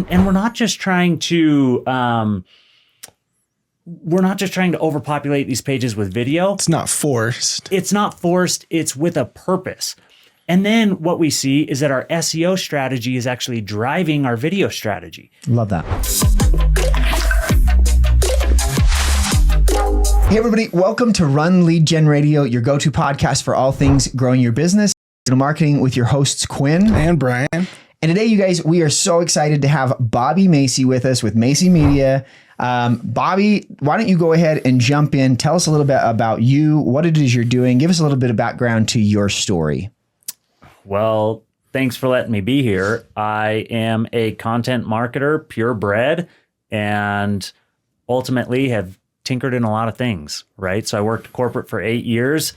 And we're not just trying to overpopulate these pages with video. It's not forced. It's with a purpose. And then what we see is that our SEO strategy is actually driving our video strategy. Love that. Hey everybody, welcome to RunLeadGen Radio, your go-to podcast for all things growing your business, digital marketing, with your hosts Quinn and Brian. And today, you guys, we are so excited to have Bobby Macey with us with Macey Media. Bobby, why don't you go ahead and jump in? Tell us a little bit about you, what it is you're doing. Give us a little bit of background to your story. Well, thanks for letting me be here. I am a content marketer, purebred, and ultimately have tinkered in a lot of things, right? So I worked corporate for 8 years,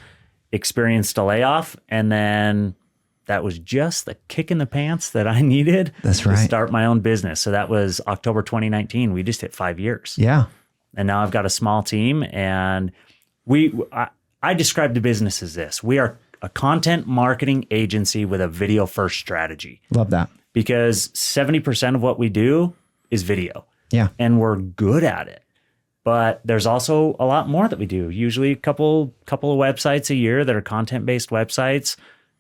experienced a layoff, and then that was just the kick in the pants that I needed to start my own business. So that was October 2019. We just hit 5 years. Yeah. And now I've got a small team, and I describe the business as this. We are a content marketing agency with a video first strategy. Love that. Because 70% of what we do is video. Yeah. And we're good at it. But there's also a lot more that we do. Usually a couple of websites a year that are content-based websites.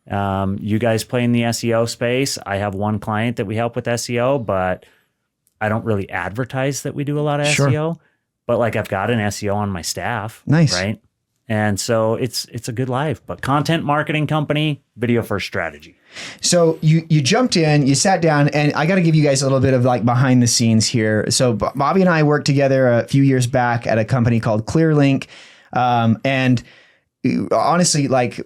You guys play in the SEO space. I have one client that we help with SEO, but I don't really advertise that we do a lot of SEO. But like I've got an SEO on my staff. Nice. Right? And so it's a good life. But content marketing company, video first strategy. So you jumped in, you sat down, and I got to give you guys a little bit of like behind the scenes here. So Bobby and I worked together a few years back at a company called ClearLink, and honestly, like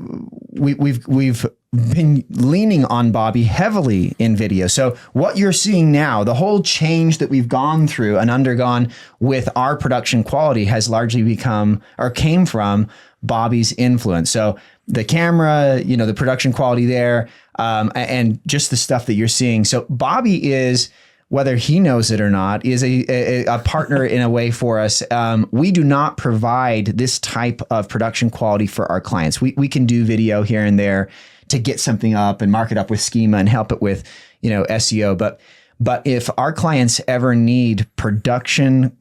we've been leaning on Bobby heavily in video. So what you're seeing now, the whole change that we've gone through and undergone with our production quality has largely become or came from Bobby's influence. So the camera, the production quality there, and just the stuff that you're seeing. So Bobby is, whether he knows it or not, is a partner in a way for us. We do not provide this type of production quality for our clients. We can do video here and there to get something up and mark it up with schema and help it with, SEO. But if our clients ever need production,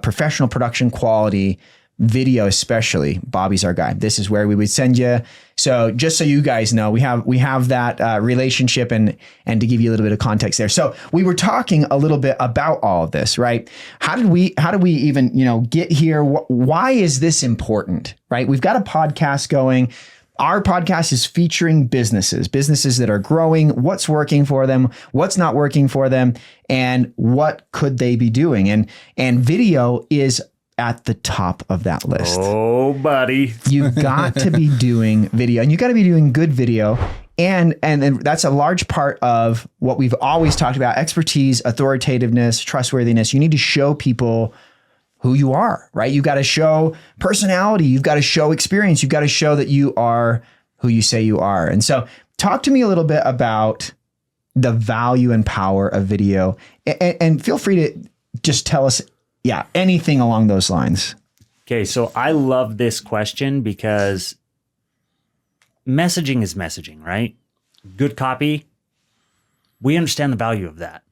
professional production quality, video especially, Bobby's our guy. This is where we would send you. So just so you guys know, we have that relationship, and to give you a little bit of context there. So we were talking a little bit about all of this, right? How do we even, get here? Why is this important, right? We've got a podcast going. Our podcast is featuring businesses that are growing, what's working for them, what's not working for them, and what could they be doing? And video is at the top of that list. Oh, buddy. You've got to be doing video, and you got to be doing good video. And that's a large part of what we've always talked about: expertise, authoritativeness, trustworthiness. You need to show people who you are, right? You got to show personality. You've got to show experience. You've got to show that you are who you say you are. And so talk to me a little bit about the value and power of video, and feel free to just tell us, anything along those lines. Okay. So I love this question because messaging is messaging, right? Good copy. We understand the value of that.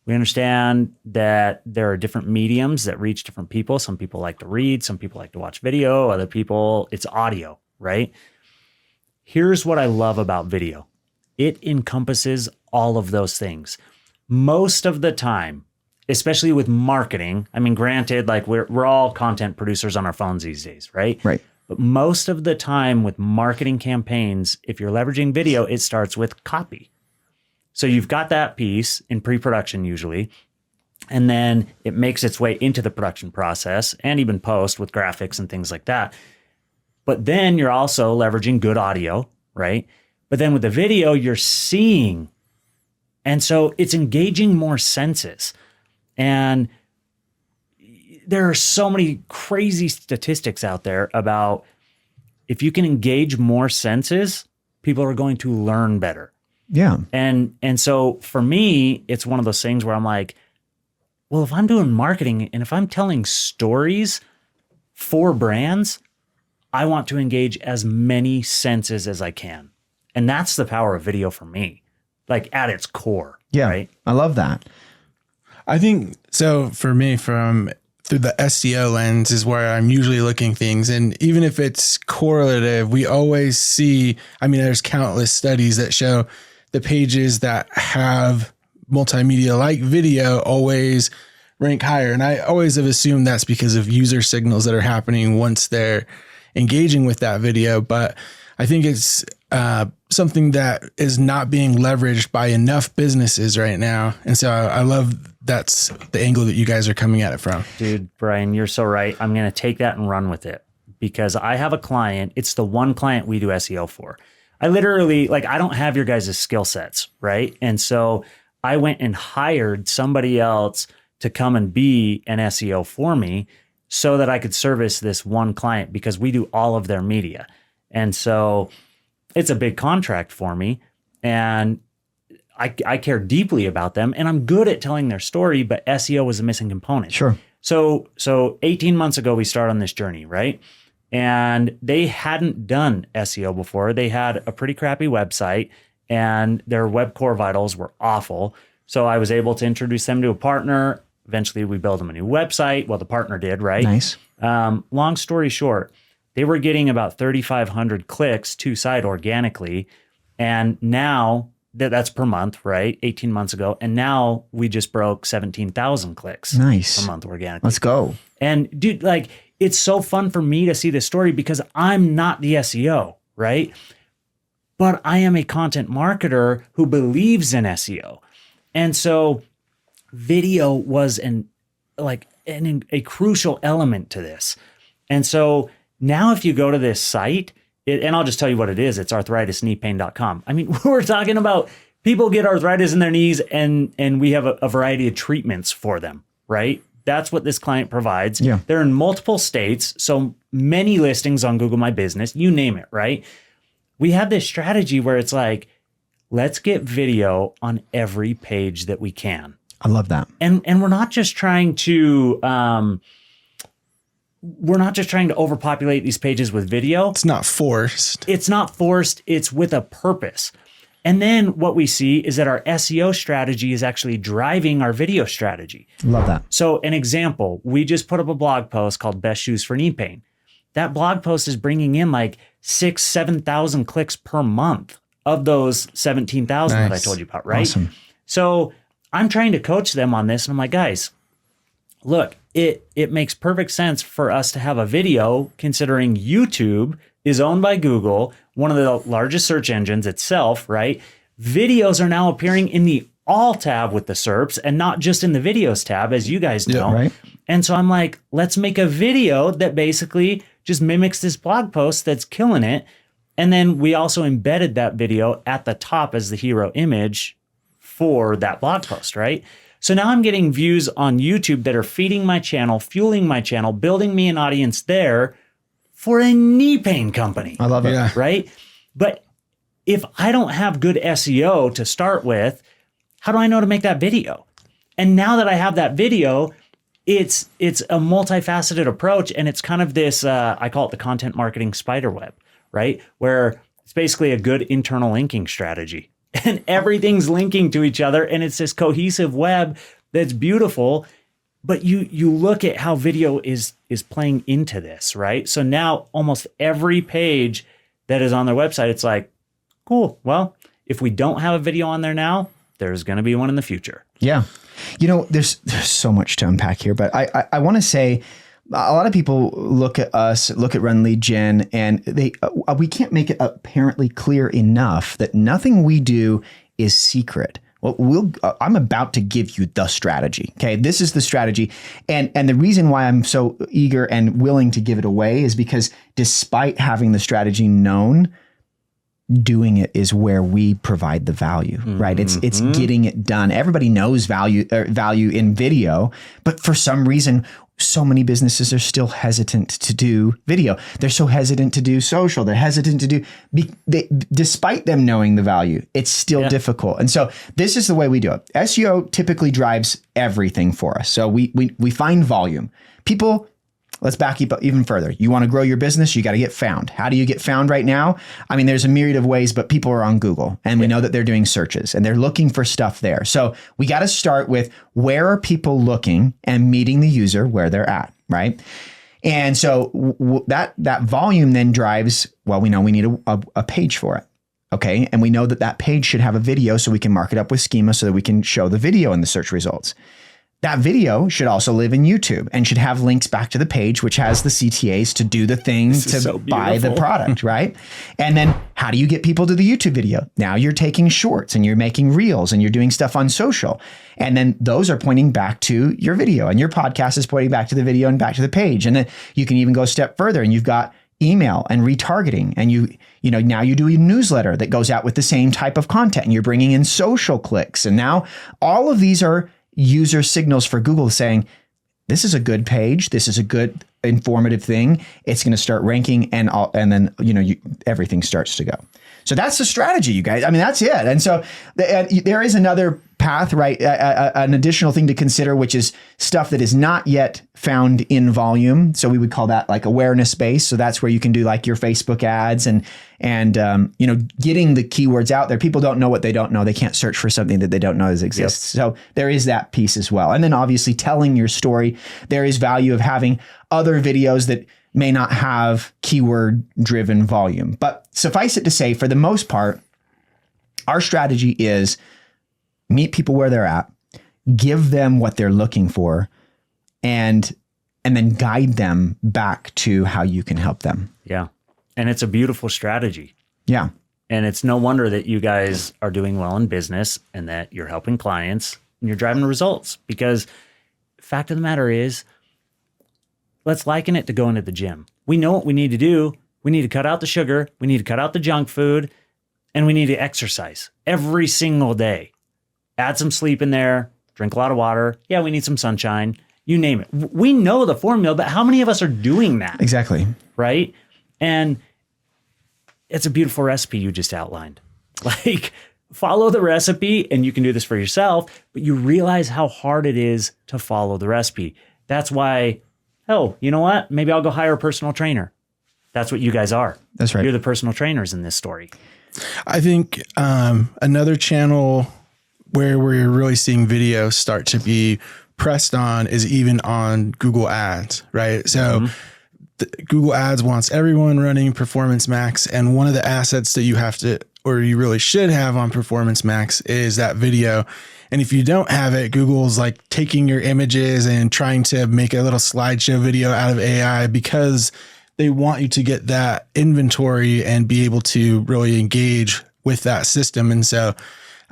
We understand that there are different mediums that reach different people. Some people like to read, some people like to watch video, other people, it's audio, right? Here's what I love about video. It encompasses all of those things. Most of the time, especially with marketing, I mean, granted, like we're all content producers on our phones these days, right? Right. But most of the time with marketing campaigns, if you're leveraging video, it starts with copy. So you've got that piece in pre-production usually, and then it makes its way into the production process and even post with graphics and things like that. But then you're also leveraging good audio, right? But then with the video, you're seeing. And so it's engaging more senses. And there are so many crazy statistics out there about if you can engage more senses, people are going to learn better. Yeah. And so for me, it's one of those things where I'm like, well, if I'm doing marketing and if I'm telling stories for brands, I want to engage as many senses as I can. And that's the power of video for me, like at its core. Yeah. Right? I love that. I think so. For me, through the SEO lens is where I'm usually looking things. And even if it's correlative, we always see, I mean, there's countless studies that show the pages that have multimedia like video always rank higher. And I always have assumed that's because of user signals that are happening once they're engaging with that video. But I think it's something that is not being leveraged by enough businesses right now. And so I love that's the angle that you guys are coming at it from. Dude, Brian, you're so right. I'm going to take that and run with it because I have a client. It's the one client we do SEO for. I literally, I don't have your guys' skill sets, right? And so I went and hired somebody else to come and be an SEO for me so that I could service this one client because we do all of their media. And so it's a big contract for me. And I care deeply about them and I'm good at telling their story, but SEO was a missing component. Sure. So 18 months ago, we started on this journey, right? And they hadn't done SEO before. They had a pretty crappy website and their web core vitals were awful. So I was able to introduce them to a partner. Eventually we built them a new website. Well, the partner did, right? Nice. Long story short, they were getting about 3,500 clicks to site organically. And now that's per month, right? 18 months ago. And now we just broke 17,000 clicks nice. per month organically. Let's go. And dude, it's so fun for me to see this story because I'm not the SEO, right? But I am a content marketer who believes in SEO. And so video was a crucial element to this. And so now if you go to this site, and I'll just tell you what it is. It's arthritis.kneepain.com. I mean, we're talking about people get arthritis in their knees and we have a variety of treatments for them, right? That's what this client provides. Yeah. They're in multiple states, so many listings on Google My Business, you name it, right? We have this strategy where it's let's get video on every page that we can. I love that. And we're not just trying to overpopulate these pages with video. It's not forced. It's not forced. It's with a purpose. And then what we see is that our SEO strategy is actually driving our video strategy. Love that. So an example, we just put up a blog post called Best Shoes for Knee Pain. That blog post is bringing in 6,000, 7,000 clicks per month of those 17,000 that I told you about, right? Awesome. So I'm trying to coach them on this. And I'm like, guys, look, it makes perfect sense for us to have a video considering YouTube is owned by Google, one of the largest search engines itself, right? Videos are now appearing in the all tab with the SERPs and not just in the videos tab, as you guys know. Yeah, right. And so I'm like, let's make a video that basically just mimics this blog post that's killing it. And then we also embedded that video at the top as the hero image for that blog post, right? So now I'm getting views on YouTube that are feeding my channel, fueling my channel, building me an audience there for a knee pain company. I love it. Yeah. Right? But if I don't have good SEO to start with, how do I know to make that video? And now that I have that video, it's a multifaceted approach. And it's kind of this, I call it the content marketing spider web, right? Where it's basically a good internal linking strategy. And everything's linking to each other. And it's this cohesive web that's beautiful. But you look at how video is playing into this, right? So now almost every page that is on their website, it's cool. Well, if we don't have a video on there now, there's going to be one in the future. Yeah. There's so much to unpack here, but I want to say a lot of people look at us, look at RunLeadGen, and we can't make it apparently clear enough that nothing we do is secret. Well, I'm about to give you the strategy. Okay. This is the strategy. And the reason why I'm so eager and willing to give it away is because despite having the strategy known, doing it is where we provide the value, right? It's getting it done. Everybody knows value in video, but for some reason, so many businesses are still hesitant to do video. They're so hesitant to do social. They're hesitant to do, despite them knowing the value, it's still difficult. And so this is the way we do it. SEO typically drives everything for us. So we find volume. People, let's back up even further. You want to grow your business, you got to get found. How do you get found right now? I mean, there's a myriad of ways, but people are on Google and we know that they're doing searches and they're looking for stuff there. So we got to start with where are people looking and meeting the user where they're at, right? And so that volume then drives, well, we know we need a page for it. Okay. And we know that page should have a video so we can mark it up with schema so that we can show the video in the search results. That video should also live in YouTube and should have links back to the page, which has the CTAs to do the thing to buy the product, right? And then how do you get people to the YouTube video? Now you're taking shorts and you're making reels and you're doing stuff on social. And then those are pointing back to your video and your podcast is pointing back to the video and back to the page. And then you can even go a step further and you've got email and retargeting. And now you do a newsletter that goes out with the same type of content and you're bringing in social clicks. And now all of these are user signals for Google saying, this is a good page. This is a good informative thing. It's going to start ranking and then, everything starts to go. So that's the strategy, you guys. I mean, that's it. And so there is another path, right? An additional thing to consider, which is stuff that is not yet found in volume. So we would call that like awareness based. So that's where you can do like your Facebook ads and getting the keywords out there. People don't know what they don't know. They can't search for something that they don't know exists. Yep. So there is that piece as well. And then obviously telling your story. There is value of having other videos that may not have keyword driven volume. But suffice it to say, for the most part, our strategy is meet people where they're at, give them what they're looking for, and then guide them back to how you can help them. Yeah. And it's a beautiful strategy. Yeah. And it's no wonder that you guys are doing well in business and that you're helping clients and you're driving results, because fact of the matter is, let's liken it to going to the gym. We know what we need to do. We need to cut out the sugar. We need to cut out the junk food, and we need to exercise every single day. Add some sleep in there, drink a lot of water. Yeah, we need some sunshine, you name it. We know the formula, but how many of us are doing that? Exactly. Right? And it's a beautiful recipe you just outlined. Like, follow the recipe, and you can do this for yourself, but you realize how hard it is to follow the recipe. That's why, you know what? Maybe I'll go hire a personal trainer. That's what you guys are. That's right. You're the personal trainers in this story. I think another channel where we're really seeing videos start to be pressed on is even on Google Ads, right? So Google Ads wants everyone running Performance Max. And one of the assets that you have to, or you really should have on Performance Max is that video. And if you don't have it, Google's like taking your images and trying to make a little slideshow video out of AI because they want you to get that inventory and be able to really engage with that system. And so,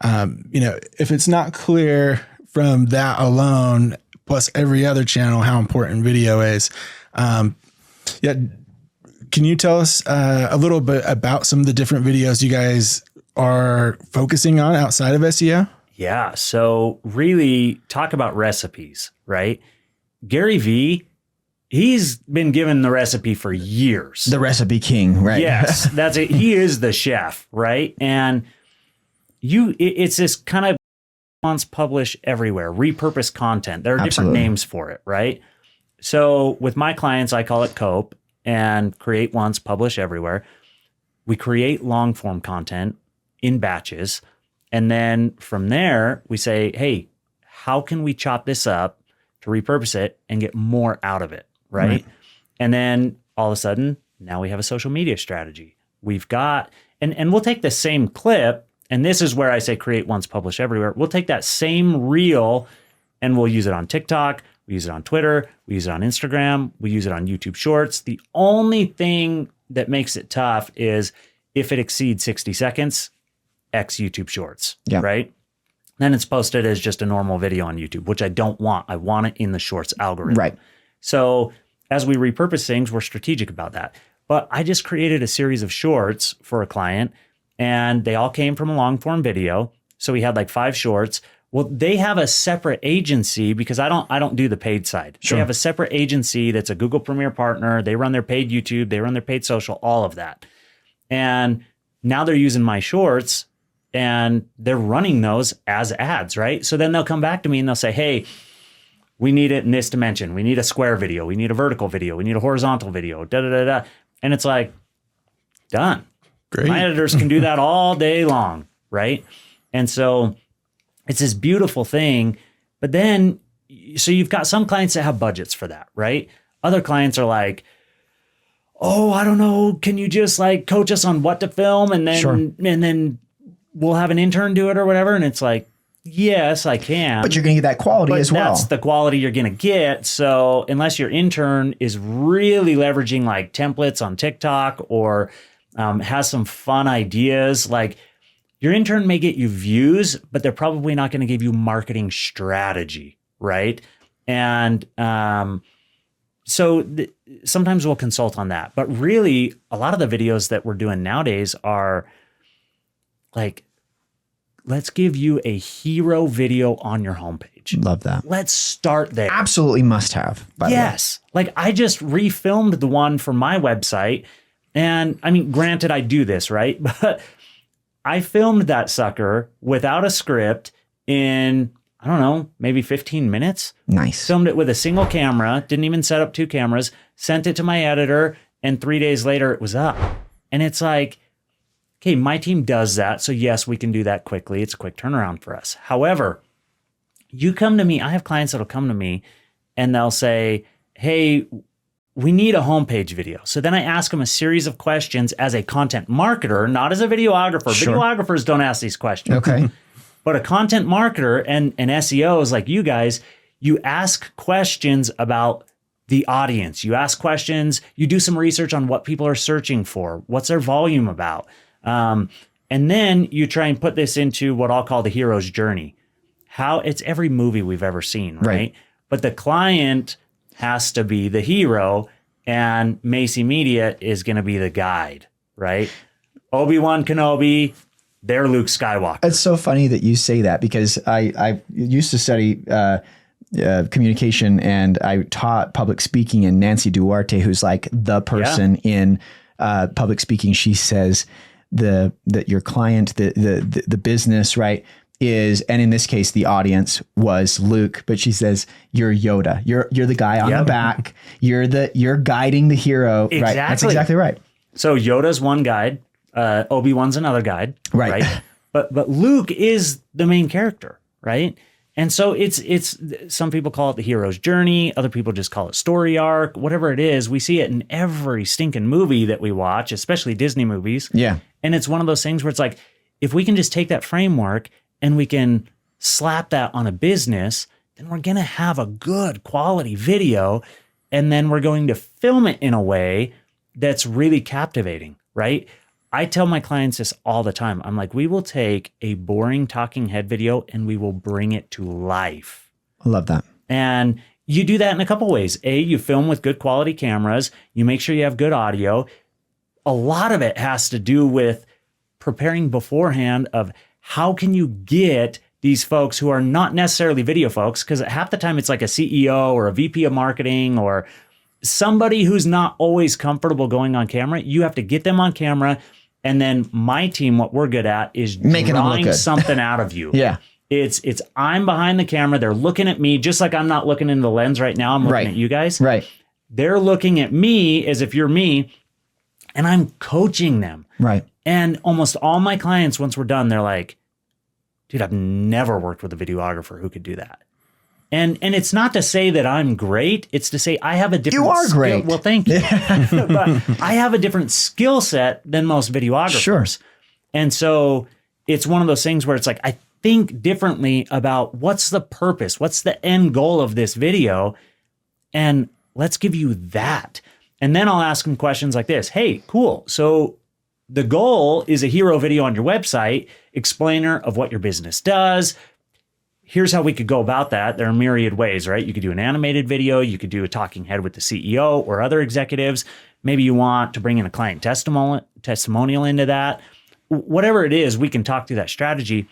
if it's not clear from that alone, plus every other channel, how important video is, can you tell us a little bit about some of the different videos you guys are focusing on outside of SEO? Yeah. So really talk about recipes, right? Gary Vee, he's been given the recipe for years. The recipe king, right? Yes, that's it. He is the chef, right? And it's this kind of once, publish everywhere, repurpose content. There are different names for it, right? So with my clients, I call it COPE, and create once, publish everywhere. We create long form content in batches. And then from there, we say, hey, how can we chop this up to repurpose it and get more out of it, right? And then all of a sudden, now we have a social media strategy. We've got, and we'll take the same clip, and this is where I say create once, publish everywhere. We'll take that same reel and we'll use it on TikTok, we use it on Twitter, we use it on Instagram, we use it on YouTube Shorts. The only thing that makes it tough is if it exceeds 60 seconds, X YouTube Shorts, right? Then it's posted as just a normal video on YouTube, which I don't want. I want it in the Shorts algorithm. Right. So as we repurpose things, we're strategic about that. But I just created a series of shorts for a client, and they all came from a long form video. So we had like 5 shorts. Well, they have a separate agency because I don't do the paid side. Sure. They have a separate agency that's a Google Premier partner. They run their paid YouTube, they run their paid social, all of that. And now they're using my shorts and they're running those as ads, right? So then they'll come back to me and they'll say, hey, we need it in this dimension. We need a square video. We need a vertical video. We need a horizontal video. Da da da da. And it's like, done. Great. My editors can do that all day long, right? And so it's this beautiful thing. But then, so you've got some clients that have budgets for that, right? Other clients are like, oh, I don't know. Can you just like coach us on what to film, and then we'll have an intern do it or whatever? And it's like, yes, I can. But you're going to get that quality as well. That's the quality you're going to get. So unless your intern is really leveraging like templates on TikTok or has some fun ideas, like your intern may get you views, but they're probably not going to give you marketing strategy, right? And sometimes we'll consult on that. But really, a lot of the videos that we're doing nowadays are like, let's give you a hero video on your homepage. Love that. Let's start there. Absolutely must have. By Yes. Like I just refilmed the one for my website. And I mean, granted, I do this, right? But I filmed that sucker without a script in, I don't know, maybe 15 minutes. Nice. Filmed it with a single camera, didn't even set up 2 cameras, sent it to my editor, and 3 days later it was up. And it's like, okay, my team does that. So yes, we can do that quickly. It's a quick turnaround for us. However, you come to me, I have clients that'll come to me and they'll say, hey, we need a homepage video. So then I ask them a series of questions as a content marketer, not as a videographer. Sure. Videographers don't ask these questions. Okay. But a content marketer and SEOs like you guys, you ask questions about the audience. You ask questions, you do some research on what people are searching for, what's their volume about. And then you try and put this into what I'll call the hero's journey. How it's every movie we've ever seen, right? But the client has to be the hero and Macey Media is going to be the guide, right? Obi-Wan Kenobi, they're Luke Skywalker. It's so funny that you say that because I used to study communication and I taught public speaking, and Nancy Duarte, who's like the person in public speaking, she says that your client, the business, right, is, and in this case, the audience was Luke, but she says, you're Yoda. You're the guy on the back. You're guiding the hero. Exactly. Right. That's exactly right. So Yoda's one guide. Obi-Wan's another guide. Right. But Luke is the main character. Right. And so it's some people call it the hero's journey. Other people just call it story arc, whatever it is. We see it in every stinking movie that we watch, especially Disney movies. Yeah. And it's one of those things where it's like, if we can just take that framework and we can slap that on a business, then we're going to have a good quality video. And then we're going to film it in a way that's really captivating, right? I tell my clients this all the time. I'm like, we will take a boring talking head video and we will bring it to life. I love that. And you do that in a couple ways. A, you film with good quality cameras. You make sure you have good audio. A lot of it has to do with preparing beforehand of how can you get these folks who are not necessarily video folks, because half the time it's like a CEO or a VP of marketing or somebody who's not always comfortable going on camera. You have to get them on camera. And then my team, what we're good at is making drawing something out of you. Yeah. It's I'm behind the camera. They're looking at me just like I'm not looking into the lens right now. I'm looking at you guys. Right. They're looking at me as if you're me, and I'm coaching them. Right. And almost all my clients, once we're done, they're like, dude, I've never worked with a videographer who could do that. And it's not to say that I'm great. It's to say I have a different You are great. Well, thank you. But I have a different skill set than most videographers. Sure. And so it's one of those things where it's like, I think differently about what's the purpose? What's the end goal of this video? And let's give you that. And then I'll ask them questions like this. Hey, cool. So the goal is a hero video on your website, explainer of what your business does. Here's how we could go about that. There are myriad ways, right? You could do an animated video. You could do a talking head with the CEO or other executives. Maybe you want to bring in a client testimonial into that. Whatever it is, we can talk through that strategy.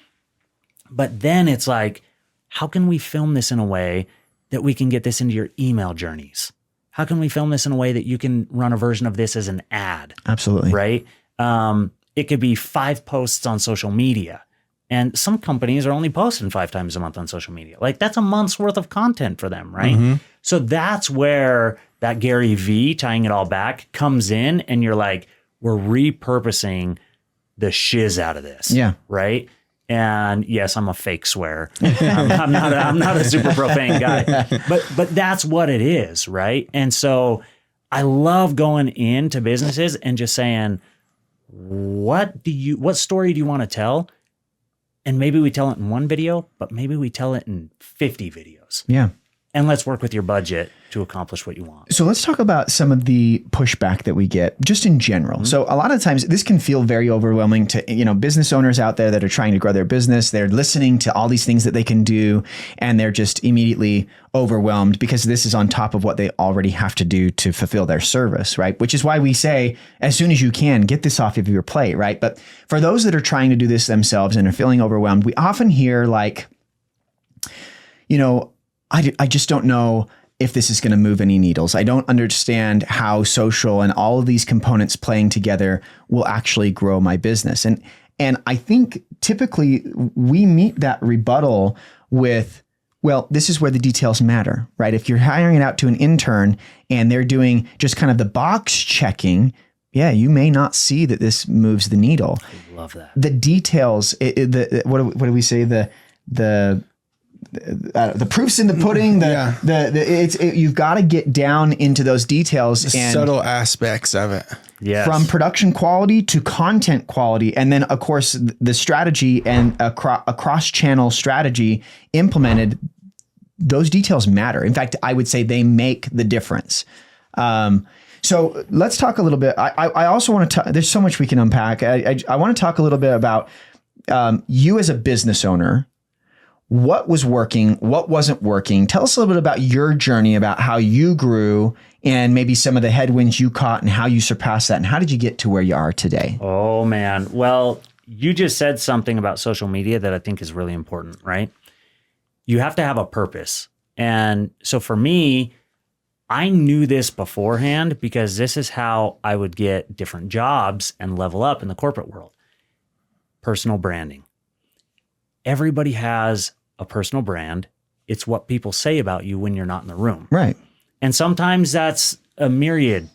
But then it's like, how can we film this in a way that we can get this into your email journeys? How can we film this in a way that you can run a version of this as an ad? Absolutely. Right? It could be 5 posts on social media. And some companies are only posting 5 times a month on social media. Like that's a month's worth of content for them, right? So that's where that Gary V, tying it all back, comes in, and you're like, we're repurposing the shiz out of this. Yeah. Right. And yes, I'm a fake swear. I'm not a super profane guy, but that's what it is. Right. And so I love going into businesses and just saying, what story do you want to tell? And maybe we tell it in one video, but maybe we tell it in 50 videos. Yeah. And let's work with your budget to accomplish what you want. So let's talk about some of the pushback that we get just in general. So a lot of times this can feel very overwhelming to, business owners out there that are trying to grow their business. They're listening to all these things that they can do, and they're just immediately overwhelmed because this is on top of what they already have to do to fulfill their service, right? Which is why we say, as soon as you can, get this off of your plate, right? But for those that are trying to do this themselves and are feeling overwhelmed, we often hear like, I just don't know if this is going to move any needles. I don't understand how social and all of these components playing together will actually grow my business. And I think typically we meet that rebuttal with, well, this is where the details matter, right? If you're hiring it out to an intern and they're doing just kind of the box checking, yeah, you may not see that this moves the needle. I love that. The details, what do we say? The proof's in the pudding. You've got to get down into those details and subtle aspects of it. Yes. From production quality to content quality, and then of course the strategy and a cross-channel strategy implemented. Those details matter. In fact, I would say they make the difference. So let's talk a little bit. I also want to. There's so much we can unpack. I want to talk a little bit about you as a business owner. What was working? What wasn't working? Tell us a little bit about your journey, about how you grew and maybe some of the headwinds you caught and how you surpassed that. And how did you get to where you are today? Oh, man. Well, you just said something about social media that I think is really important, right? You have to have a purpose. And so for me, I knew this beforehand because this is how I would get different jobs and level up in the corporate world. Personal branding. Everybody has a personal brand. It's what people say about you when you're not in the room. Right. And sometimes that's a myriad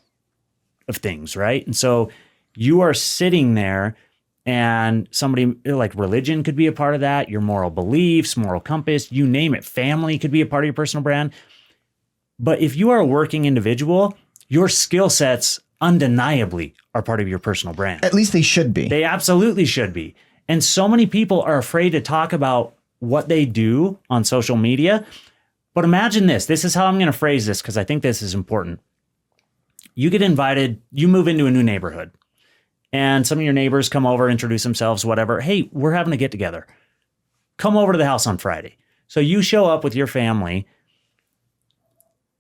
of things, right? And so you are sitting there and somebody like religion could be a part of that, your moral beliefs, moral compass, you name it. Family could be a part of your personal brand. But if you are a working individual, your skill sets undeniably are part of your personal brand. At least they should be. They absolutely should be. And so many people are afraid to talk about what they do on social media. But imagine this. This is how I'm going to phrase this because I think this is important. You get invited, you move into a new neighborhood, and some of your neighbors come over, introduce themselves, whatever. Hey, we're having a get together. Come over to the house on Friday. So you show up with your family.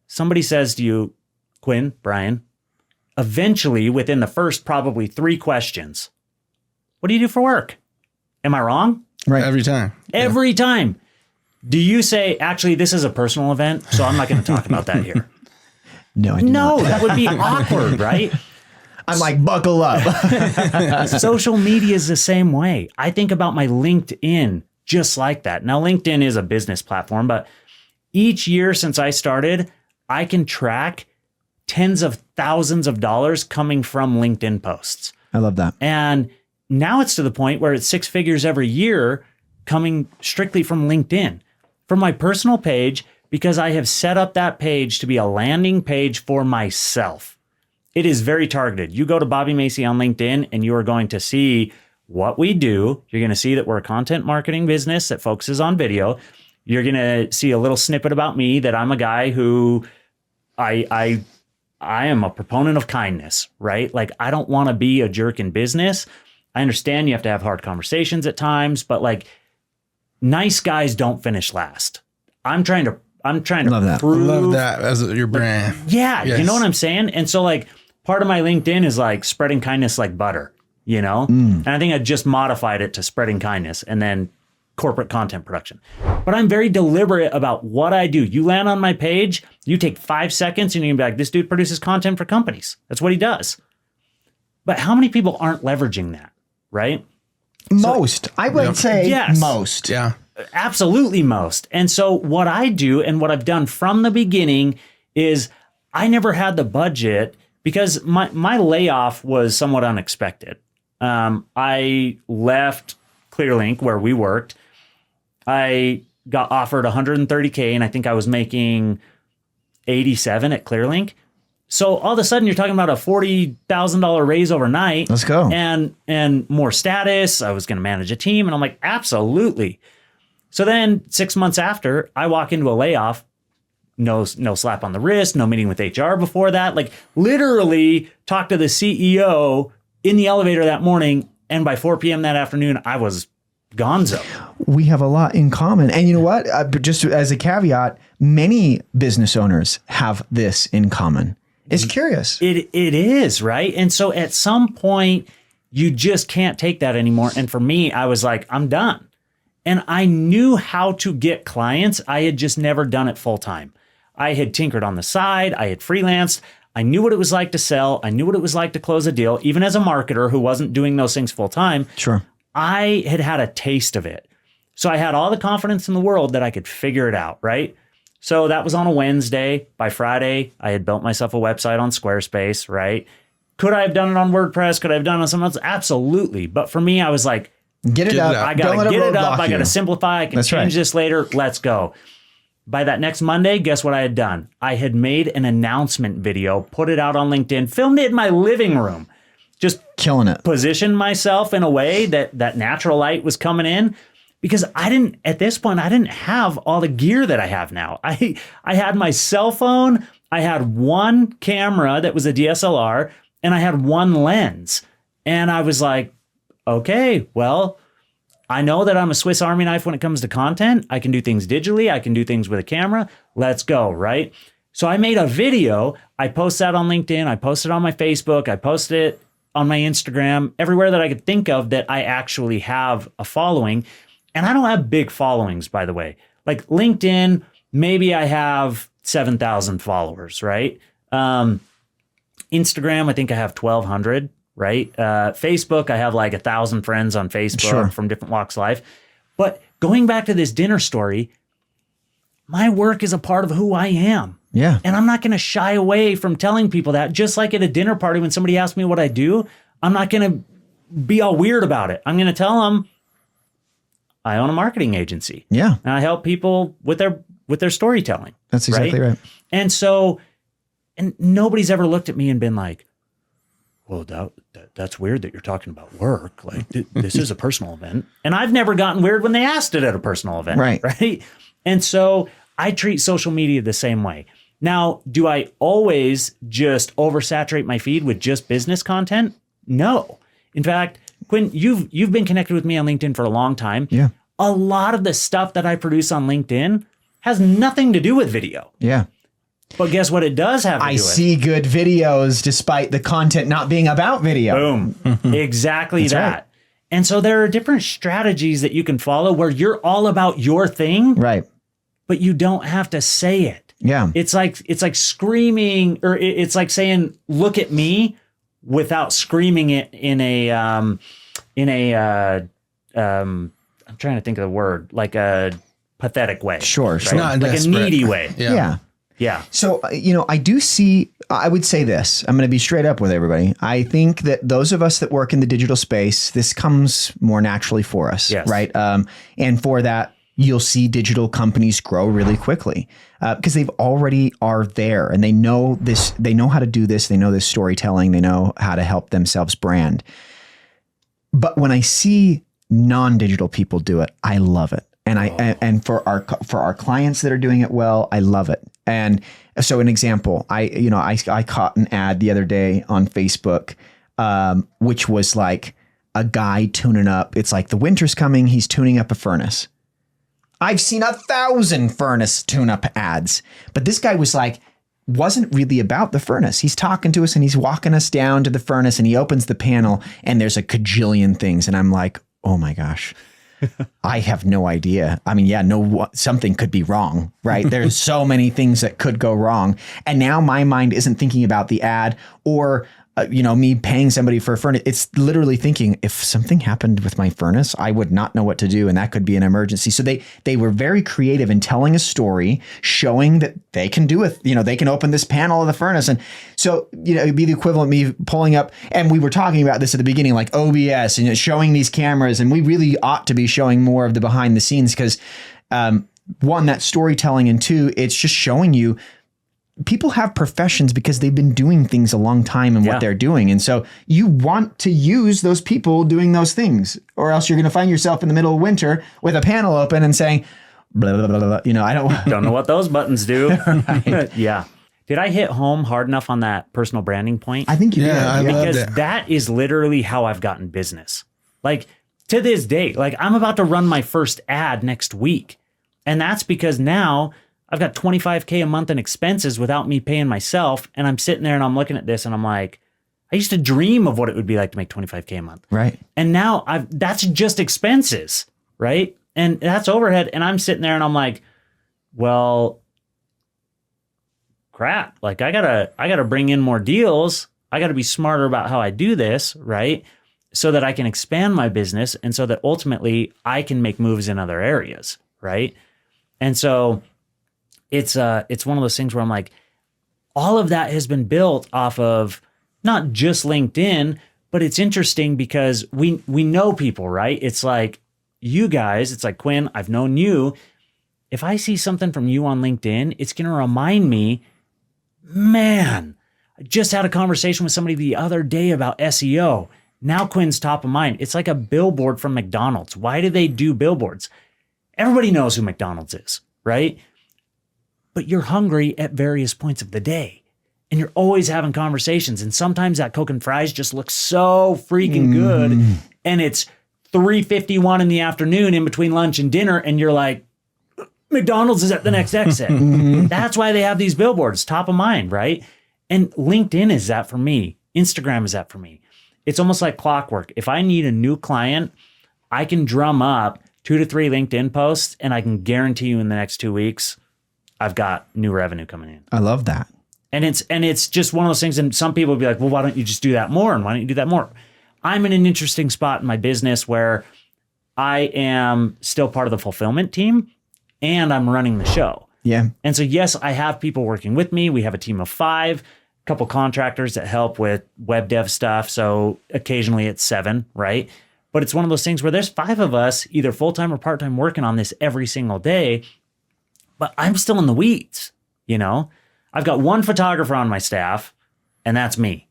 Somebody says to you, Quinn, Brian, eventually within the first probably 3 questions, what do you do for work? Am I wrong? Right. Every time. Every time. Do you say, actually, this is a personal event, so I'm not going to talk about that here? No, I do No, not. that would be awkward, right? I'm like, buckle up. Social media is the same way. I think about my LinkedIn just like that. Now, LinkedIn is a business platform, but each year since I started, I can track tens of thousands of dollars coming from LinkedIn posts. I love that. And now it's to the point where it's 6 figures every year coming strictly from LinkedIn. From my personal page, because I have set up that page to be a landing page for myself. It is very targeted. You go to Bobby Macey on LinkedIn and you are going to see what we do. You're going to see that we're a content marketing business that focuses on video. You're going to see a little snippet about me that I'm a guy who I am a proponent of kindness, right? Like I don't want to be a jerk in business. I understand you have to have hard conversations at times, but like nice guys don't finish last. I'm trying to Love that. prove. Love that as your brand. Yeah. Yes. You know what I'm saying? And so like part of my LinkedIn is like spreading kindness like butter, you know? And I think I just modified it to spreading kindness and then corporate content production. But I'm very deliberate about what I do. You land on my page, you take 5 seconds and you can be like, this dude produces content for companies. That's what he does. But how many people aren't leveraging that, right? Most. I would say Yes. most. Yeah. Absolutely most. And so what I do and what I've done from the beginning is I never had the budget because my layoff was somewhat unexpected. I left ClearLink where we worked. I got offered $130K and I think I was making 87 at ClearLink. So all of a sudden you're talking about a $40,000 raise overnight. Let's go. And more status. I was going to manage a team and I'm like, absolutely. So then 6 months after, I walk into a layoff, no slap on the wrist, no meeting with HR before that. Like literally talked to the CEO in the elevator that morning. And by 4 p.m. that afternoon, I was gonzo. We have a lot in common. And you know what? Just as a caveat, many business owners have this in common. It's curious. It is, right? And so at some point, you just can't take that anymore. And for me, I was like, I'm done. And I knew how to get clients. I had just never done it full time. I had tinkered on the side. I had freelanced. I knew what it was like to sell. I knew what it was like to close a deal. Even as a marketer who wasn't doing those things full time, Sure. I had a taste of it. So I had all the confidence in the world that I could figure it out, right? So that was on a Wednesday. By Friday, I had built myself a website on Squarespace, right? Could I have done it on WordPress? Could I have done it on something else? Absolutely. But for me, I was like, Get it up. I got to get it up. I got to you. simplify. I can That's change right. this later. Let's go. By that next Monday, guess what I had done? I had made an announcement video, put it out on LinkedIn, filmed it in my living room, just Killing it. positioned myself in a way that natural light was coming in. Because at this point, I didn't have all the gear that I have now. I had my cell phone, I had one camera that was a DSLR, and I had one lens. And I was like, okay, well, I know that I'm a Swiss Army knife when it comes to content. I can do things digitally. I can do things with a camera. Let's go, right? So I made a video. I posted that on LinkedIn. I posted it on my Facebook. I posted it on my Instagram, everywhere that I could think of that I actually have a following. And I don't have big followings, by the way. Like LinkedIn, maybe I have 7,000 followers, right? Instagram, I think I have 1,200, right? Facebook, I have like 1,000 friends on Facebook from different walks of life. But going back to this dinner story, my work is a part of who I am. Yeah. And I'm not going to shy away from telling people that. Just like at a dinner party, when somebody asks me what I do, I'm not going to be all weird about it. I'm going to tell them I own a marketing agency. Yeah. And I help people with their storytelling. That's exactly right. And so, and nobody's ever looked at me and been like, well, that's weird that you're talking about work. Like this is a personal event. And I've never gotten weird when they asked it at a personal event. Right. Right. And so I treat social media the same way. Now, do I always just oversaturate my feed with just business content? No. In fact, Quinn, you've been connected with me on LinkedIn for a long time. Yeah. A lot of the stuff that I produce on LinkedIn has nothing to do with video. Yeah. But guess what it does have to do I with? see good videos despite the content not being about video. Boom. Exactly That's that. right. And so there are different strategies that you can follow where you're all about your thing, Right. but you don't have to say it. Yeah. It's like screaming, or it's like saying, look at me, without screaming it in a I'm trying to think of the word, like a pathetic way. Sure. right? Sure. Not Like desperate. a needy way. Yeah. Yeah. So, I do see, I would say this, I'm going to be straight up with everybody. I think that those of us that work in the digital space, this comes more naturally for us, Yes. right? And for that, you'll see digital companies grow really quickly because they've already are there and they know this, they know how to do this. They know this storytelling. They know how to help themselves brand. But when I see non-digital people do it, I love it. And and for our clients that are doing it well, I love it. And so an example, I caught an ad the other day on Facebook, which was like a guy tuning up. It's like the winter's coming. He's tuning up a furnace. I've seen 1,000 furnace tune-up ads, but this guy wasn't really about the furnace. He's talking to us and he's walking us down to the furnace and he opens the panel and there's a cajillion things. And I'm like, oh my gosh, I have no idea. I mean, something could be wrong, right? There's so many things that could go wrong. And now my mind isn't thinking about the ad or me paying somebody for a furnace. It's literally thinking, if something happened with my furnace, I would not know what to do. And that could be an emergency. So they were very creative in telling a story, showing that they can do it. They can open this panel of the furnace. And so, it'd be the equivalent of me pulling up. And we were talking about this at the beginning, like OBS and showing these cameras. And we really ought to be showing more of the behind the scenes because, one, that's storytelling. And two, it's just showing you people have professions because they've been doing things a long time and what they're doing. And so you want to use those people doing those things, or else you're going to find yourself in the middle of winter with a panel open and saying, blah, blah, blah, blah. I don't know what those buttons do. Right. Yeah. Did I hit home hard enough on that personal branding point? I think you did. I loved because it. that is literally how I've gotten business. Like to this day, like I'm about to run my first ad next week. And that's because now I've got $25K a month in expenses without me paying myself. And I'm sitting there and I'm looking at this and I'm like, I used to dream of what it would be like to make $25K a month. Right. And now that's just expenses, right? And that's overhead. And I'm sitting there and I'm like, well, crap. Like I gotta bring in more deals. I gotta be smarter about how I do this, right? So that I can expand my business and so that ultimately I can make moves in other areas, right? And so it's one of those things where I'm like, all of that has been built off of not just LinkedIn, but it's interesting because we know people, right? It's like you guys, it's like Quinn, I've known you. If I see something from you on LinkedIn, it's going to remind me, man, I just had a conversation with somebody the other day about SEO. Now Quinn's top of mind. It's like a billboard from McDonald's. Why do they do billboards? Everybody knows who McDonald's is, right? But you're hungry at various points of the day and you're always having conversations. And sometimes that Coke and fries just looks so freaking good. And it's 3:51 in the afternoon in between lunch and dinner. And you're like, McDonald's is at the next exit. That's why they have these billboards top of mind, right? And LinkedIn is that for me. Instagram is that for me. It's almost like clockwork. If I need a new client, I can drum up 2 to 3 LinkedIn posts and I can guarantee you in the next 2 weeks, I've got new revenue coming in. I love that. And it's just one of those things. And some people will be like, well, why don't you just do that more? And why don't you do that more? I'm in an interesting spot in my business where I am still part of the fulfillment team and I'm running the show. Yeah. And so, yes, I have people working with me. We have a team of 5, a couple contractors that help with web dev stuff. So occasionally it's 7, right? But it's one of those things where there's 5 of us, either full-time or part-time, working on this every single day. But I'm still in the weeds, I've got 1 photographer on my staff, and that's me.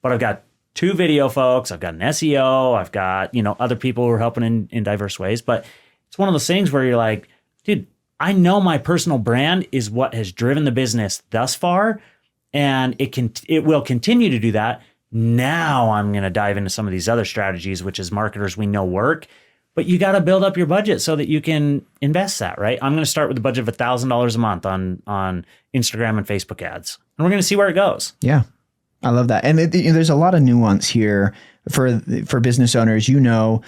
But I've got 2 video folks. I've got an SEO. I've got, other people who are helping in diverse ways. But it's one of those things where you're like, dude, I know my personal brand is what has driven the business thus far, and it will continue to do that. Now I'm going to dive into some of these other strategies, which as marketers we know work. But you got to build up your budget so that you can invest that, right? I'm going to start with a budget of $1,000 a month on Instagram and Facebook ads. And we're going to see where it goes. Yeah, I love that. And there's a lot of nuance here for business owners, and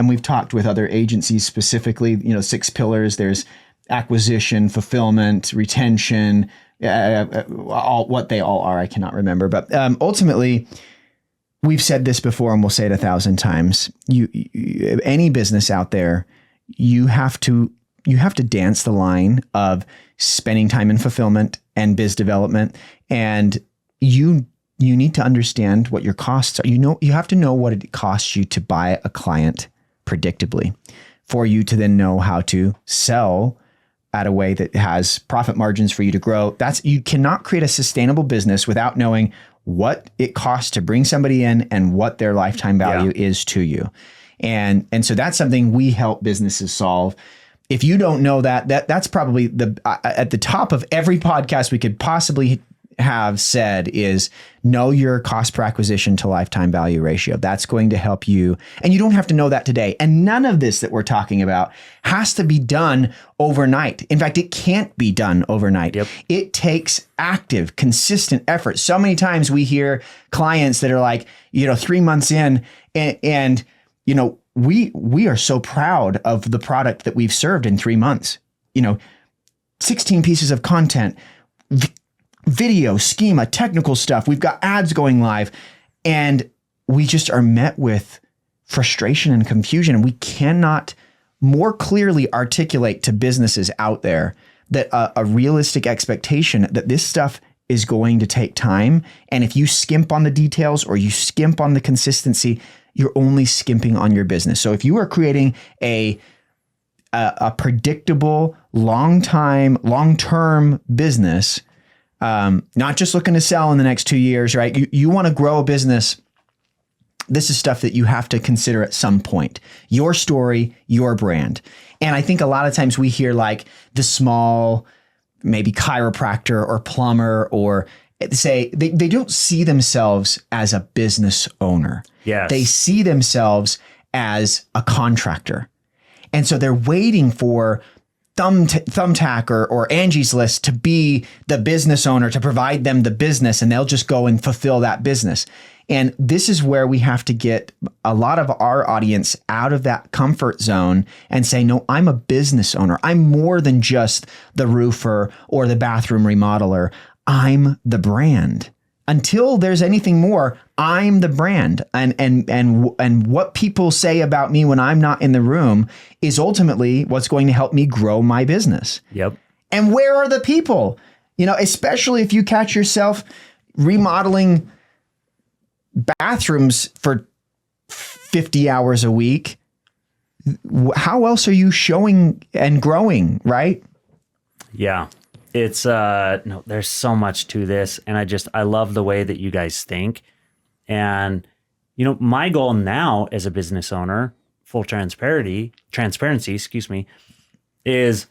we've talked with other agencies specifically, 6 pillars. There's acquisition, fulfillment, retention, what they all are, I cannot remember. But ultimately, we've said this before and we'll say it 1,000 times. Any business out there, you have to dance the line of spending time in fulfillment and biz development. And you need to understand what your costs are. You have to know what it costs you to buy a client predictably for you to then know how to sell at a way that has profit margins for you to grow. You cannot create a sustainable business without knowing what it costs to bring somebody in and what their lifetime value is to you. And so that's something we help businesses solve. If you don't know that's probably at the top of every podcast we could possibly have said is know your cost per acquisition to lifetime value ratio. That's going to help you. And you don't have to know that today. And none of this that we're talking about has to be done overnight. In fact, it can't be done overnight. Yep. It takes active, consistent effort. So many times we hear clients that are like, 3 months in and we are so proud of the product that we've served in 3 months, 16 pieces of content, video, schema, technical stuff. We've got ads going live, and we just are met with frustration and confusion. And we cannot more clearly articulate to businesses out there that a realistic expectation that this stuff is going to take time. And if you skimp on the details or you skimp on the consistency, you're only skimping on your business. So if you are creating a predictable, long-term business, not just looking to sell in the next 2 years, right? You want to grow a business. This is stuff that you have to consider at some point. Your story, your brand. And I think a lot of times we hear like the small, maybe chiropractor or plumber, or say they don't see themselves as a business owner. Yes. They see themselves as a contractor. And so they're waiting for Thumbtack or Angie's List to be the business owner to provide them the business, and they'll just go and fulfill that business. And this is where we have to get a lot of our audience out of that comfort zone and say, no, I'm a business owner. I'm more than just the roofer or the bathroom remodeler. I'm the brand. Until there's anything more, I'm the brand. And what people say about me when I'm not in the room is ultimately what's going to help me grow my business. Yep. And where are the people? You know, especially if you catch yourself remodeling bathrooms for 50 hours a week, how else are you showing and growing, right? Yeah. It's no, there's so much to this, and I love the way that you guys think. And you know, my goal now as a business owner, full transparency, excuse me, is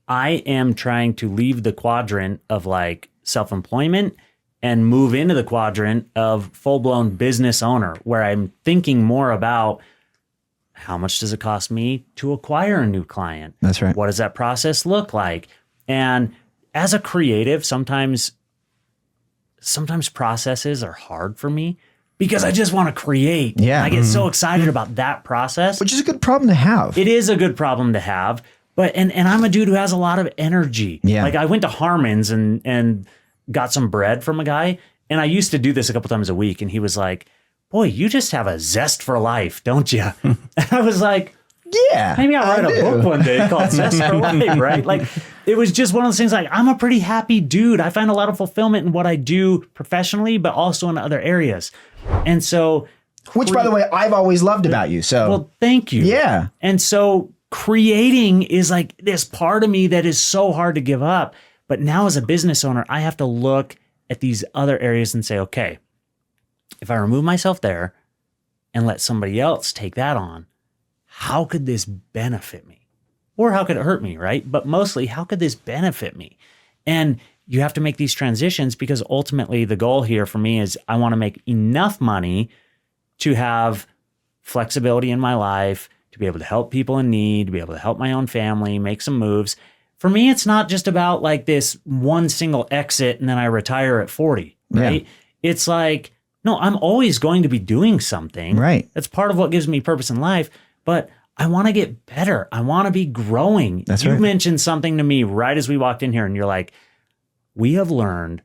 I am trying to leave the quadrant of like self-employment and move into the quadrant of full-blown business owner, where I'm thinking more about how much does it cost me to acquire a new client? That's right. What does that process look like? And as a creative, sometimes processes are hard for me because I just want to create. Yeah. I get so excited about that process. Which is a good problem to have. It is a good problem to have. But and I'm a dude who has a lot of energy. Yeah. Like I went to Harmon's and got some bread from a guy. And I used to do this a couple times a week. And he was like, boy, you just have a zest for life, don't you? And I was like, yeah, maybe I'll write a book one day called Zest for Life, right? Like it was just one of those things like I'm a pretty happy dude. I find a lot of fulfillment in what I do professionally, but also in other areas. And so which by the way, I've always loved about you. So well, thank you. Yeah. And so creating is like this part of me that is so hard to give up. But now as a business owner, I have to look at these other areas and say, okay, if I remove myself there and let somebody else take that on, how could this benefit me? Or how could it hurt me, right? But mostly, how could this benefit me? And you have to make these transitions because ultimately the goal here for me is I want to make enough money to have flexibility in my life, to be able to help people in need, to be able to help my own family, make some moves. For me, it's not just about like this one single exit and then I retire at 40, right? Yeah. It's like, no, I'm always going to be doing something. Right. That's part of what gives me purpose in life. But I want to get better. I want to be growing. That's you right. mentioned something to me right as we walked in here and you're like, we have learned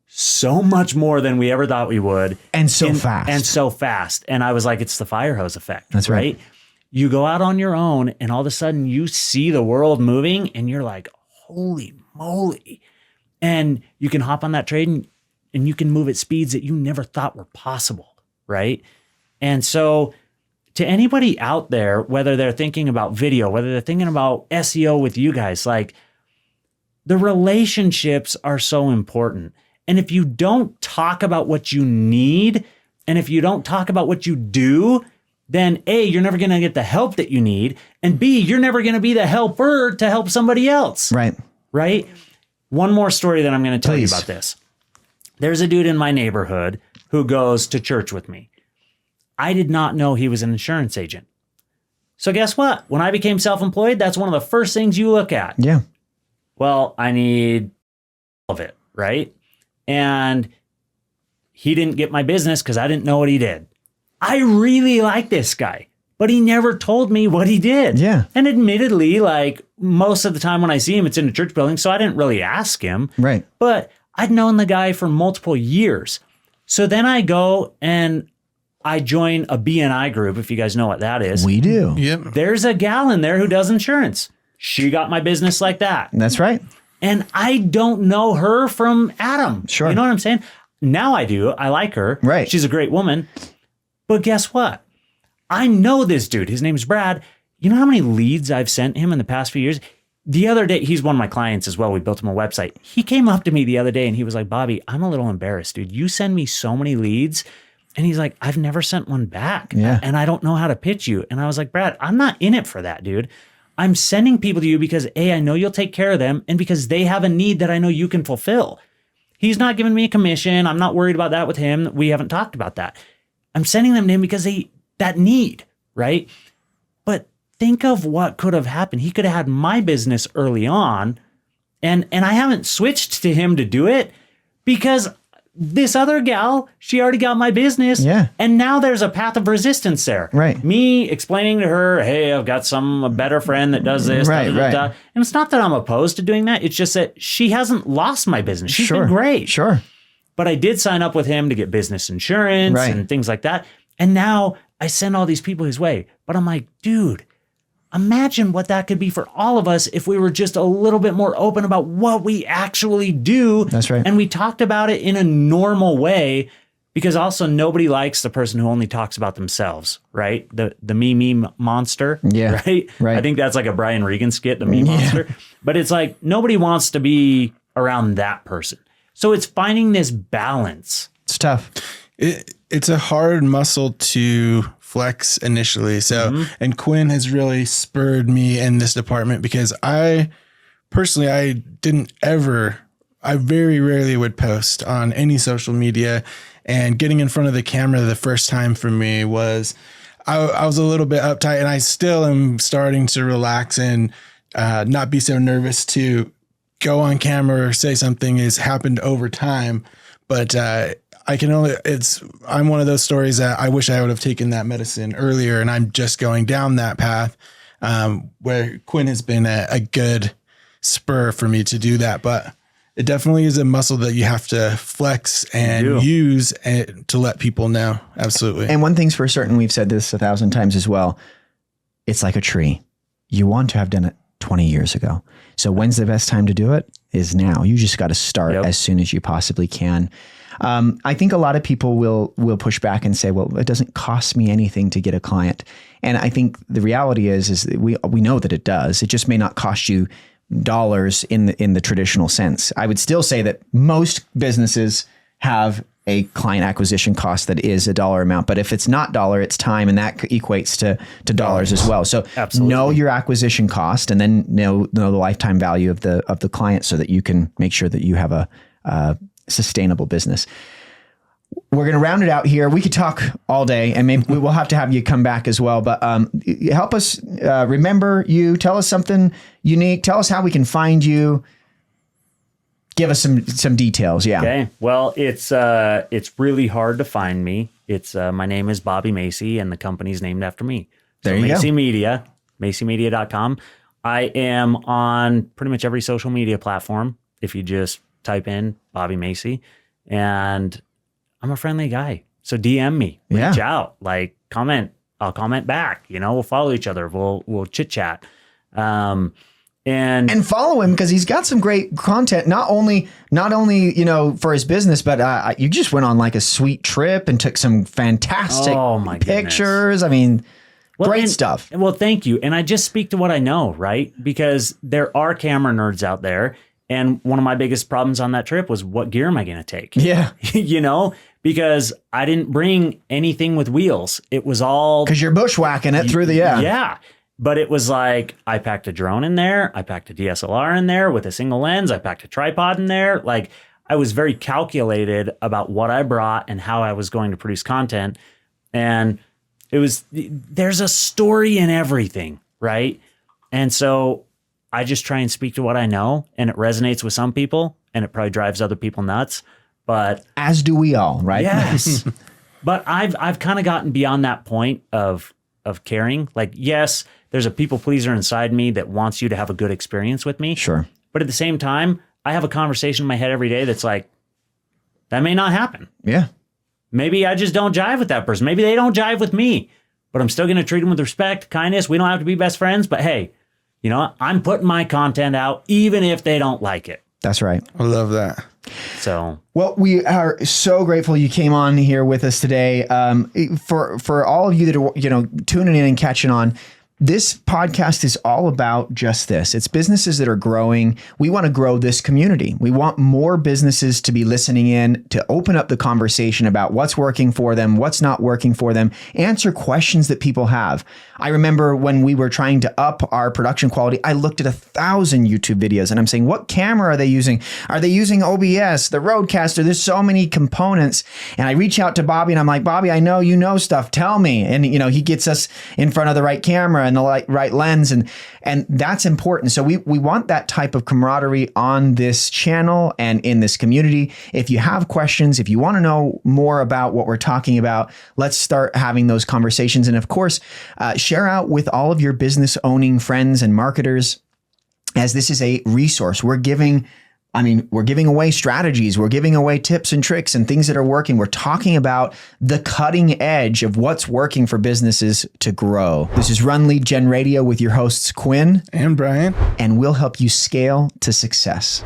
so much more than we ever thought we would. And so fast. And I was like, it's the fire hose effect. That's right. You go out on your own and all of a sudden you see the world moving and you're like, holy moly. And you can hop on that train and you can move at speeds that you never thought were possible, right? And so to anybody out there, whether they're thinking about video, whether they're thinking about SEO with you guys, like the relationships are so important. And if you don't talk about what you need, and if you don't talk about what you do, then A, you're never going to get the help that you need. And B, you're never going to be the helper to help somebody else. Right. Right? One more story that I'm going to tell you about this. There's a dude in my neighborhood who goes to church with me. I did not know he was an insurance agent. So guess what? When I became self-employed, that's one of the first things you look at. Yeah. Well, I need all of it, right? And he didn't get my business because I didn't know what he did. I really like this guy, but he never told me what he did. Yeah. And admittedly, like most of the time when I see him, it's in a church building. So I didn't really ask him. Right. But I'd known the guy for multiple years. So then I go and I join a BNI group, if you guys know what that is. We do. Yep. There's a gal in there who does insurance. She got my business like that. That's right. And I don't know her from Adam. Sure. You know what I'm saying? Now I do. I like her. Right. She's a great woman. But guess what? I know this dude. His name's Brad. You know how many leads I've sent him in the past few years? The other day, he's one of my clients as well. We built him a website. He came up to me the other day and he was like, Bobby, I'm a little embarrassed, dude. You send me so many leads. And he's like, I've never sent one back. Yeah. And I don't know how to pitch you. And I was like, Brad, I'm not in it for that, dude. I'm sending people to you because A, I know you'll take care of them, and because they have a need that I know you can fulfill. He's not giving me a commission. I'm not worried about that with him. We haven't talked about that. I'm sending them to him because that need, right? But think of what could have happened. He could have had my business early on, and I haven't switched to him to do it because this other gal, she already got my business. Yeah. And now there's a path of resistance there. Right. Me explaining to her, hey, I've got a better friend that does this. Right, da, da, da, right. da. And it's not that I'm opposed to doing that. It's just that she hasn't lost my business. She's Sure. been great. Sure. But I did sign up with him to get business insurance Right. and things like that. And now I send all these people his way. But I'm like, dude, imagine what that could be for all of us if we were just a little bit more open about what we actually do. That's right. And we talked about it in a normal way, because also nobody likes the person who only talks about themselves, right? The me monster. Yeah. Right. Right. I think that's like a Brian Regan skit, the me monster. But it's like nobody wants to be around that person. So it's finding this balance. It's tough. It's a hard muscle to flex initially. So, and Quinn has really spurred me in this department because I very rarely would post on any social media, and getting in front of the camera the first time for me was, I was a little bit uptight, and I still am starting to relax and not be so nervous to go on camera or say something has happened over time. But I'm one of those stories that I wish I would have taken that medicine earlier, and I'm just going down that path, where Quinn has been a good spur for me to do that. But it definitely is a muscle that you have to flex and use to let people know. Absolutely. And one thing's for certain, we've said this 1,000 times as well. It's like a tree. You want to have done it 20 years ago. So when's the best time to do it? Is now. You just got to start as soon as you possibly can. I think a lot of people will push back and say, well, it doesn't cost me anything to get a client. And I think the reality is that we know that it does. It just may not cost you dollars in the traditional sense. I would still say that most businesses have a client acquisition cost that is a dollar amount, but if it's not dollar, it's time, and that equates to dollars as well. So know your acquisition cost, and then know the lifetime value of the client, so that you can make sure that you have a sustainable business. We're going to round it out here. We could talk all day, and maybe we will have to have you come back as well. But help us remember you. Tell us something unique. Tell us how we can find you. Give us some details. Yeah. Okay. Well, it's really hard to find me. It's my name is Bobby Macey, and the company's named after me. There you Macey go. Media, MaceyMedia.com. I am on pretty much every social media platform. If you just type in Bobby Macey, and I'm a friendly guy. So DM me, reach out, like comment. I'll comment back. We'll follow each other. We'll chit chat. And follow him, because he's got some great content. Not only for his business, but you just went on like a sweet trip and took some fantastic pictures. I mean, great stuff. Well, thank you. And I just speak to what I know, right? Because there are camera nerds out there. And one of my biggest problems on that trip was, what gear am I going to take? Yeah. Because I didn't bring anything with wheels. It was all... Because you're bushwhacking it through the... Yeah. But it was like, I packed a drone in there. I packed a DSLR in there with a single lens. I packed a tripod in there. Like, I was very calculated about what I brought and how I was going to produce content. And there's a story in everything, right? And so I just try and speak to what I know, and it resonates with some people, and it probably drives other people nuts. But as do we all, right? Yes. But I've kind of gotten beyond that point of of caring. Like, yes, there's a people pleaser inside me that wants you to have a good experience with me. Sure. But at the same time, I have a conversation in my head every day that's like, that may not happen. Yeah. Maybe I just don't jive with that person. Maybe they don't jive with me, but I'm still going to treat them with respect, kindness. We don't have to be best friends, but hey, you know, I'm putting my content out even if they don't like it. That's right. I love that. So, well, we are so grateful you came on here with us today. For all of you that are, you know, tuning in and catching on, this podcast is all about just this. It's businesses that are growing. We want to grow this community. We want more businesses to be listening in, to open up the conversation about what's working for them, what's not working for them, answer questions that people have. I remember when we were trying to up our production quality, I looked at 1,000 YouTube videos and I'm saying, what camera are they using? Are they using OBS, the Rodecaster? There's so many components. And I reach out to Bobby and I'm like, Bobby, I know you know stuff. Tell me. And, you know, he gets us in front of the right camera and the right lens. And that's important. So we want that type of camaraderie on this channel and in this community. If you have questions, if you want to know more about what we're talking about, let's start having those conversations. And of course, share out with all of your business owning friends and marketers, as this is a resource. We're giving away strategies. We're giving away tips and tricks and things that are working. We're talking about the cutting edge of what's working for businesses to grow. This is RunLeadGen Radio with your hosts, Quinn And Brian. and we'll help you scale to success.